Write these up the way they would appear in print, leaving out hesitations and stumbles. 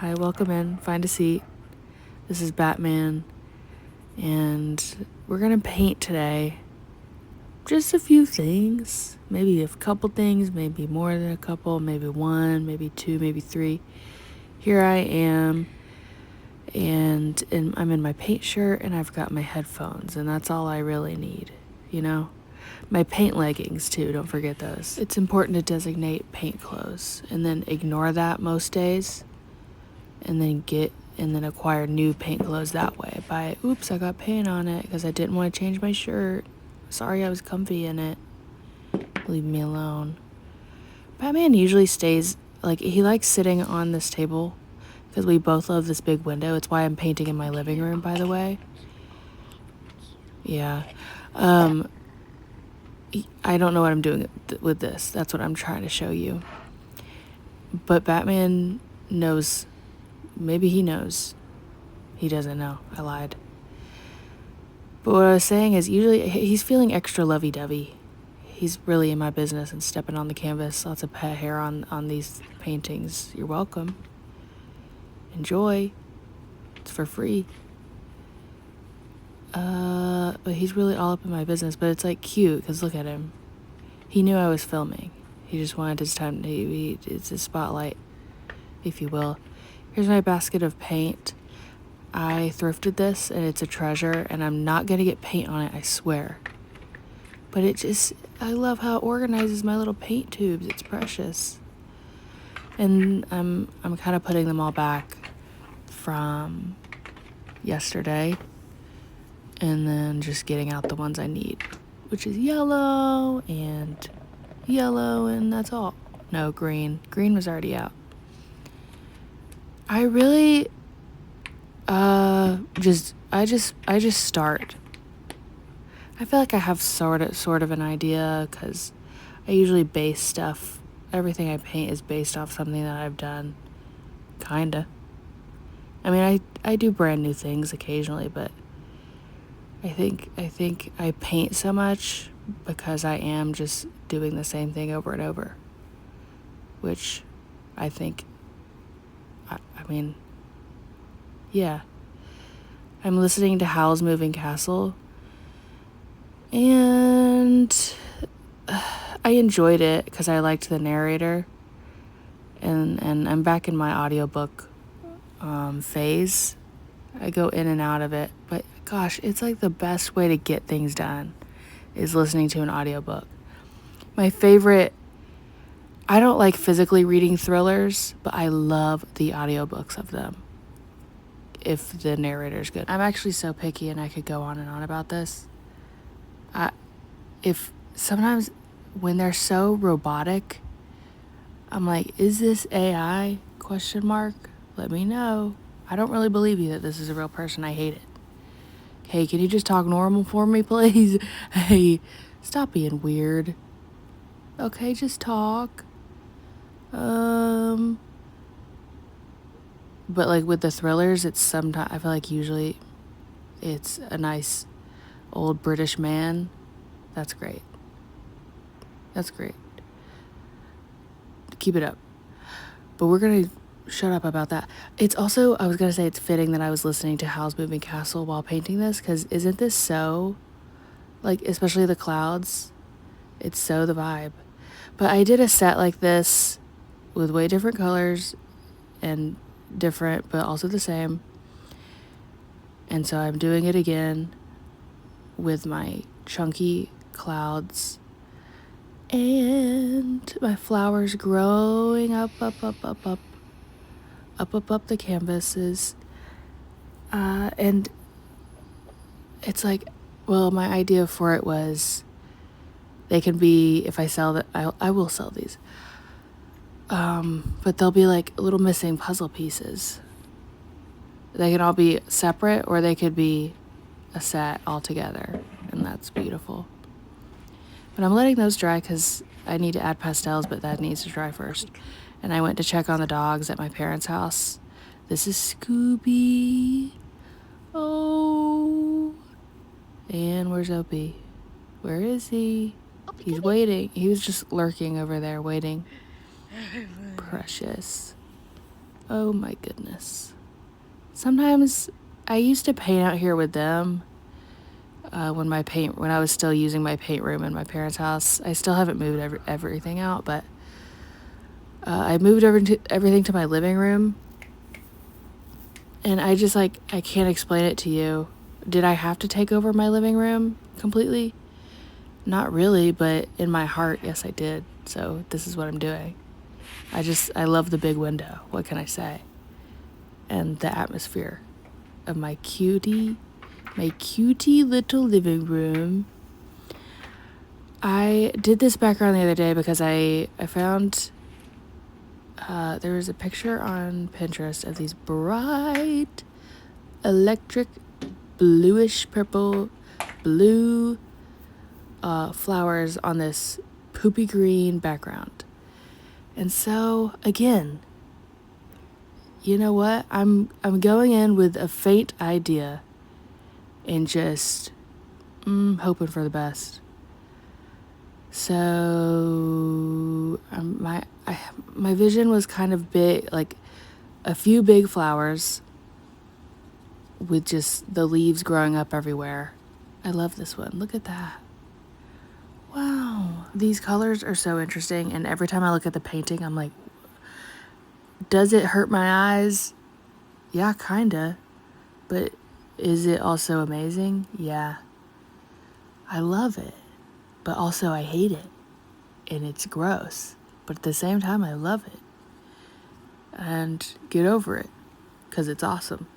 Hi, welcome in. Find a seat. This is Batman, and we're gonna paint today. Just a few things, maybe a couple things, maybe more than a couple, maybe one, maybe two, maybe three. Here I am, and I'm in my paint shirt, and I've got my headphones, and that's all I really need, you know? My paint leggings, too, don't forget those. It's important to designate paint clothes, and then ignore that most days, and then acquire new paint clothes that way. Oops, I got paint on it because I didn't want to change my shirt. Sorry, I was comfy in it. Leave me alone. Batman usually stays, he likes sitting on this table because we both love this big window. It's why I'm painting in my living room, by the way. Yeah. I don't know what I'm doing with this. That's what I'm trying to show you. But Batman knows. Maybe he knows. He doesn't know. I lied. But what I was saying is usually he's feeling extra lovey-dovey. He's really in my business and stepping on the canvas. Lots of pet hair on these paintings. You're welcome. Enjoy. It's for free. But he's really all up in my business. But it's like cute because look at him. He knew I was filming. He just wanted his time. It's a spotlight, if you will. Here's my basket of paint. I thrifted this and it's a treasure, and I'm not going to get paint on it, I swear. But I love how it organizes my little paint tubes. It's precious. And I'm kind of putting them all back from yesterday, and then just getting out the ones I need, which is yellow, and that's all. No, green. Green was already out. I really I just start. I feel like I have sort of an idea because I usually base stuff. Everything I paint is based off something that I've done. Kinda. I mean, I do brand new things occasionally, but I think I paint so much because I am just doing the same thing over and over, which I think, I mean, yeah. I'm listening to Howl's Moving Castle, and I enjoyed it because I liked the narrator, and I'm back in my audiobook phase. I go in and out of it, but gosh, it's like the best way to get things done is listening to an audiobook. My favorite, I don't like physically reading thrillers, but I love the audiobooks of them if the narrator's good. I'm actually so picky, and I could go on and on about this. If sometimes when they're so robotic, I'm like, is this AI? ? Let me know. I don't really believe you that this is a real person. I hate it. Hey, can you just talk normal for me, please? Hey, stop being weird. Okay, just talk. But like with the thrillers, it's sometimes, I feel like usually it's a nice old British man. That's great. That's great. Keep it up. But we're going to shut up about that. It's also, I was going to say, it's fitting that I was listening to Howl's Moving Castle while painting this, because isn't this so, like, especially the clouds, it's so the vibe. But I did a set like this with way different colors and different, but also the same. And so I'm doing it again with my chunky clouds and my flowers growing up the canvases. And it's like, well, my idea for it was they can be, if I sell that, I will sell these. But they'll be like little missing puzzle pieces. They can all be separate, or they could be a set all together, and that's beautiful. But I'm letting those dry because I need to add pastels, but that needs to dry first. And I went to check on the dogs at my parents' house. This is Scooby. Oh. And where's Opie? Where is he? He's waiting. He was just lurking over there, waiting. Precious. Oh my goodness. Sometimes I used to paint out here with them when I was still using my paint room in my parents' house. I still haven't moved everything out, but I moved everything to my living room. And I just I can't explain it to you. Did I have to take over my living room completely? Not really, but in my heart, yes, I did. So this is what I'm doing. I love the big window. What can I say? And the atmosphere of my cutie little living room. I did this background the other day because I found there was a picture on Pinterest of these bright electric bluish purple blue flowers on this poopy green background. And so again, you know what? I'm going in with a faint idea and just hoping for the best. So my vision was kind of big, like a few big flowers with just the leaves growing up everywhere. I love this one. Look at that. Wow. These colors are so interesting. And every time I look at the painting, I'm like, does it hurt my eyes? Yeah, kinda. But is it also amazing? Yeah. I love it. But also I hate it. And it's gross. But at the same time, I love it. And get over it. Because it's awesome.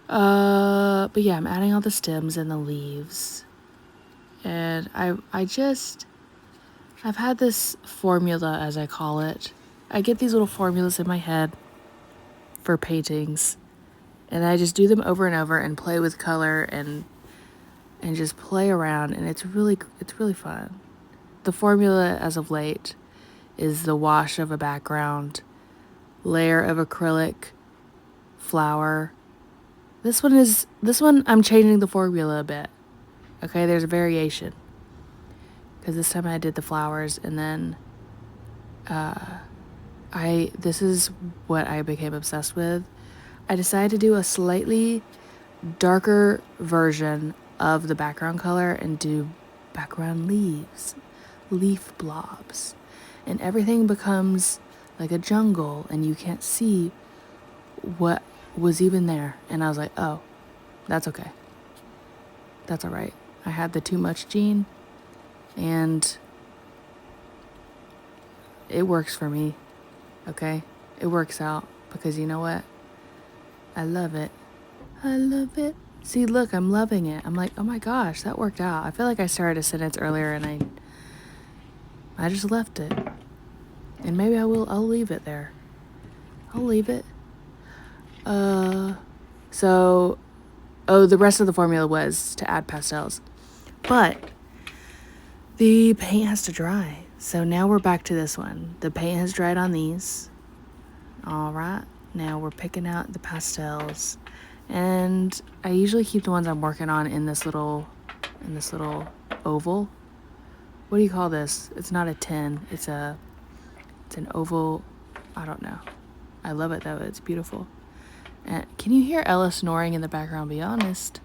But yeah, I'm adding all the stems and the leaves. And I've had this formula, as I call it. I get these little formulas in my head for paintings. And I just do them over and over and play with color and just play around. And it's really fun. The formula as of late is the wash of a background, layer of acrylic, flower. This one I'm changing the formula a bit. Okay, there's a variation. Because this time I did the flowers and then this is what I became obsessed with. I decided to do a slightly darker version of the background color and do background leaf blobs. And everything becomes like a jungle and you can't see what was even there. And I was like, oh, that's okay. That's all right. I had the too much gene and it works for me. Okay? It works out because you know what? I love it. I love it. See, look, I'm loving it. I'm like, oh my gosh, that worked out. I feel like I started a sentence earlier and I just left it. And maybe I'll leave it there. I'll leave it. The rest of the formula was to add pastels. But the paint has to dry. So now we're back to this one. The paint has dried on these. All right. Now we're picking out the pastels. And I usually keep the ones I'm working on in this little oval. What do you call this? It's not a tin. It's an oval. I don't know. I love it though. It's beautiful. And can you hear Ella snoring in the background? Be honest.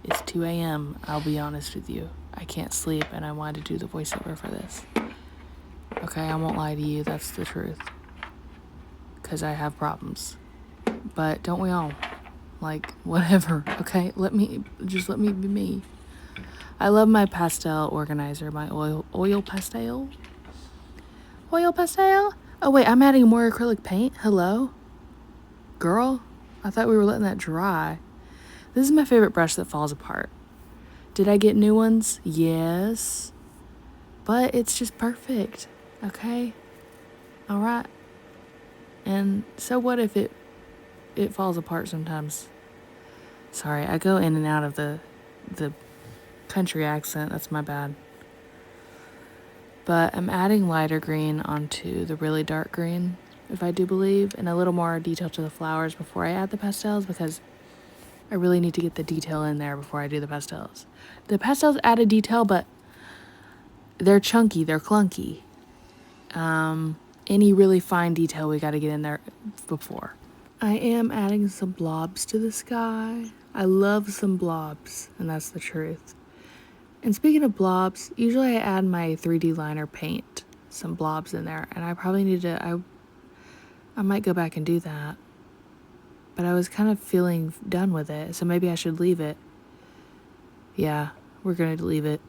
It's 2 a.m. I'll be honest with you. I can't sleep and I wanted to do the voiceover for this. Okay, I won't lie to you. That's the truth. Because I have problems. But don't we all? Like, whatever. Okay, let me be me. I love my pastel organizer, my oil pastel. Oil pastel? Oh wait, I'm adding more acrylic paint. Hello? Girl, I thought we were letting that dry. This is my favorite brush that falls apart. Did I get new ones? Yes. But it's just perfect. Okay? Alright. And so what if it falls apart sometimes? Sorry, I go in and out of the country accent. That's my bad. But I'm adding lighter green onto the really dark green, if I do believe, and a little more detail to the flowers before I add the pastels because I really need to get the detail in there before I do the pastels. The pastels add a detail, but they're chunky, they're clunky. any really fine detail we got to get in there before. I am adding some blobs to the sky. I love some blobs, and that's the truth. And speaking of blobs, usually I add my 3D liner paint, some blobs in there, and I probably need to, I might go back and do that. But I was kind of feeling done with it, so maybe I should leave it. Yeah, we're going to leave it.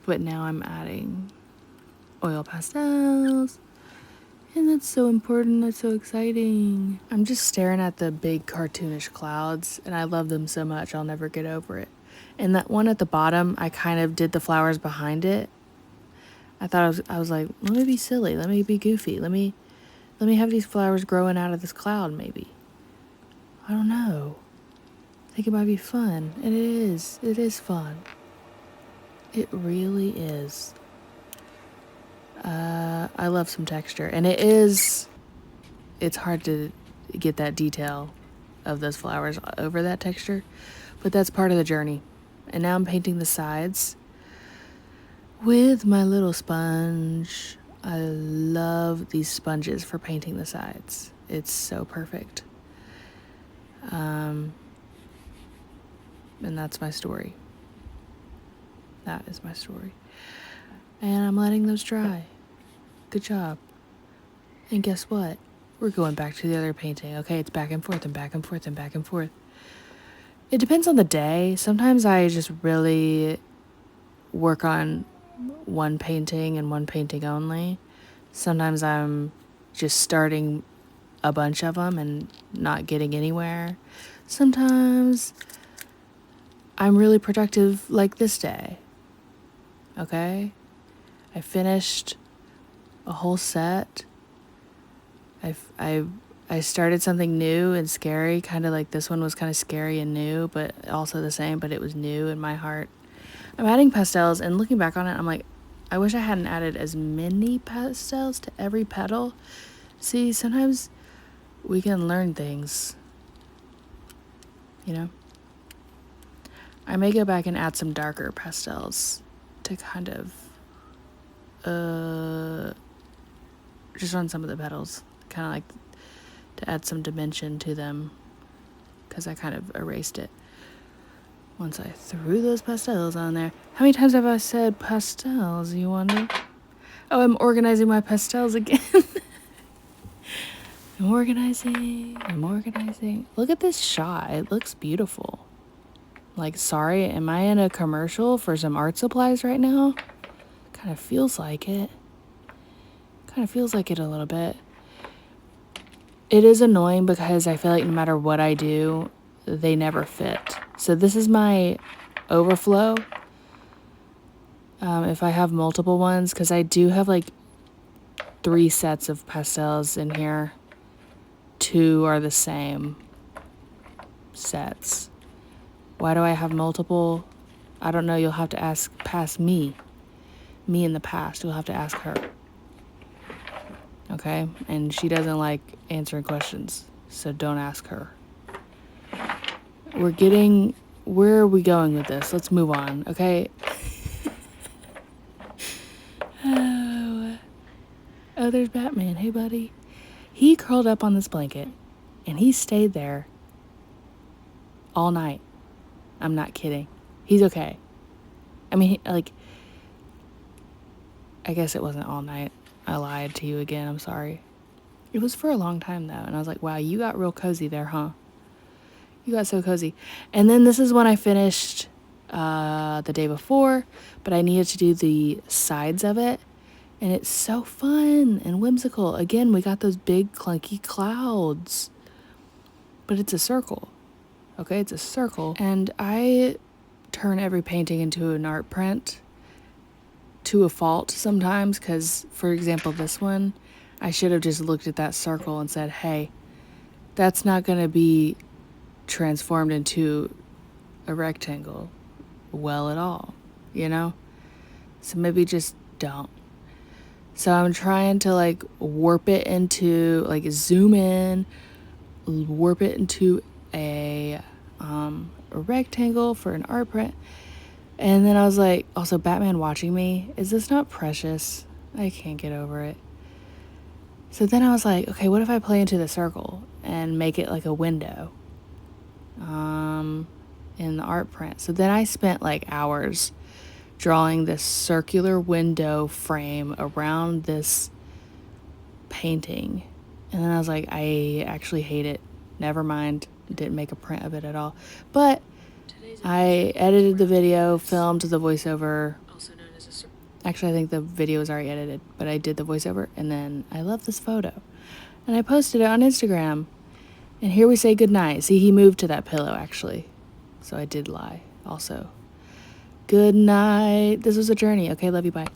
But now I'm adding oil pastels. And that's so important, that's so exciting. I'm just staring at the big cartoonish clouds, and I love them so much, I'll never get over it. And that one at the bottom, I kind of did the flowers behind it. I was like, let me be silly, let me be goofy, let me have these flowers growing out of this cloud maybe. I don't know. I think it might be fun, and it is fun. It really is. I love some texture, and it's hard to get that detail of those flowers over that texture, but that's part of the journey. And now I'm painting the sides with my little sponge. I love these sponges for painting the sides. It's so perfect. And that's my story. That is my story. And I'm letting those dry. Good job. And guess what? We're going back to the other painting. Okay, it's back and forth and back and forth and back and forth. It depends on the day. Sometimes I just really work on one painting and one painting only. Sometimes I'm just starting a bunch of them and not getting anywhere. Sometimes I'm really productive like this day. Okay? I finished a whole set. I started something new and scary, kind of like this one was kind of scary and new, but also the same, but it was new in my heart. I'm adding pastels, and looking back on it, I'm like, I wish I hadn't added as many pastels to every petal. See, sometimes we can learn things, you know? I may go back and add some darker pastels to kind of, just on some of the petals, kind of like to add some dimension to them, because I kind of erased it once I threw those pastels on there. How many times have I said pastels, you wonder? Oh, I'm organizing my pastels again. I'm organizing. Look at this shot. It looks beautiful. Like, sorry, am I in a commercial for some art supplies right now? Kind of feels like it. Kind of feels like it a little bit. It is annoying because I feel like no matter what I do, they never fit. So this is my overflow. If I have multiple ones, because I do have like 3 sets of pastels in here. 2 are the same sets. Why do I have multiple? I don't know. You'll have to ask past me. Me in the past. You'll have to ask her. Okay? And she doesn't like answering questions, so don't ask her. Where are we going with this? Let's move on, okay? Oh, there's Batman. Hey, buddy. He curled up on this blanket, and he stayed there all night. I'm not kidding. He's okay. I mean, I guess it wasn't all night. I lied to you again. I'm sorry. It was for a long time, though. And I was like, wow, you got real cozy there, huh? You got so cozy. And then this is when I finished the day before, but I needed to do the sides of it. And it's so fun and whimsical. Again, we got those big clunky clouds. But it's a circle. Okay, it's a circle. And I turn every painting into an art print to a fault sometimes, because, for example, this one, I should have just looked at that circle and said, hey, that's not going to be transformed into a rectangle well at all, you know? So maybe just don't. So I'm trying to like warp it into, like zoom in, warp it into a rectangle for an art print. And then I was like, also, Batman watching me, is this not precious? I can't get over it. So then I was like, okay, what if I play into the circle and make it like a window in the art print? So then I spent like hours drawing this circular window frame around this painting. And then I was like, I actually hate it. Never mind. Didn't make a print of it at all. But I edited the video, filmed the voiceover. Actually, I think the video was already edited, but I did the voiceover, and then I love this photo. And I posted it on Instagram. And here we say goodnight. See, he moved to that pillow, actually. So I did lie, also. Good night. This was a journey. Okay, love you, bye.